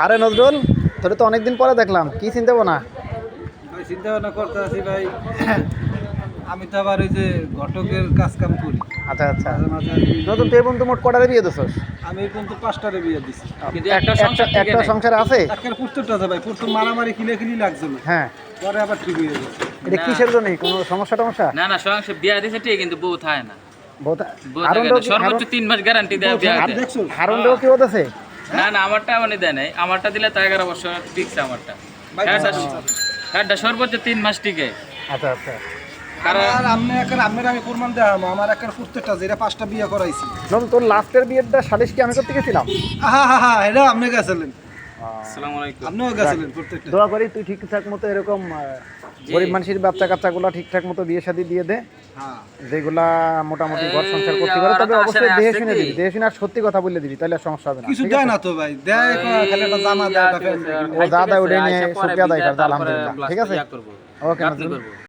আরে নজরুল, তোরে তো অনেকদিন পরে দেখলাম, কি চিন্তা ভাবনা? ভাই চিন্তা ভাবনা করতে আছি ভাই। আমি তো আবার ওই যে ঘটকের কাজ কাম করি। আচ্ছা আচ্ছা। মাঝে মাঝে আর কি। নতুন তুই বন্ধু মোট কটারে বিয়ে দিছস? আমি এই পর্যন্ত 5টারে বিয়ে দিছি। কিন্তু একটা সংসার টিকে একটা নাই। সংসার আছে? একের পুস্তকটা আছে ভাই, প্রথম মারামারি কিলে লাগছিল, হ্যাঁ। পরে আবার ঠিক হয়ে গেছে। এটা না। কিসের জন্য? কোনো সমস্যা টমস্যা? না না সংসার বিয়া দিছে ঠিক, কিন্তু বউ থাকে না। বউ থাকে হারুনটাও না, সর্বোচ্চ 3 মাস গ্যারান্টি দেয় বিয়া আর দেয়। দেখছো হারুনটাও কি বলতেছে? না না আমারটা মানে দেয় নাই, আমারটা দিলে তো 11 বছর টিকছে আমারটা। ভাই, হ্যাঁ সর্বোচ্চ 3 মাস টিকে। আচ্ছা আচ্ছা। আর আমি প্রমাণ দেখাবো, আমার একের পুস্তকটা যেটা 5টা বিয়ে করাইছি। নতুন তোর লাস্টের বিয়েটা সালিশ কি আমি করতে গেছিলাম? হা এটা আপনি গেছিলেন, আসসালামু আলাইকুম। আপনিও গেছিলেন প্রত্যেকটা। দোয়া করি তুই ঠিকঠাক মতো এরকম গরিব মানুষের বাচ্চা কাচ্চাগুলা ঠিকঠাক মতো বিয়ে শাদী দিয়ে দে, হ্যাঁ যেগুলা মোটামুটি ঘর সংসার করতে পারে। ওরা তবে তো অবশ্যই আসলে দেখে আসছে শুনে কি? দিবি, দেখে শুনে আর সত্যি কথা বলে দিবি, তাহলে আর সমস্যা হবে না। কিছু ঠিক দেয় আছে? না তো ভাই, দেয় খালি একটা জামা দেয়, একটা প্যান্ট দেয়। ও যা দেয় ওটাই নিয়ে শুকরিয়া আদায় কর, আলহামদুলিল্লাহ। ঠিক আছে? ওকে গাঁথনি নজরুল। করবো।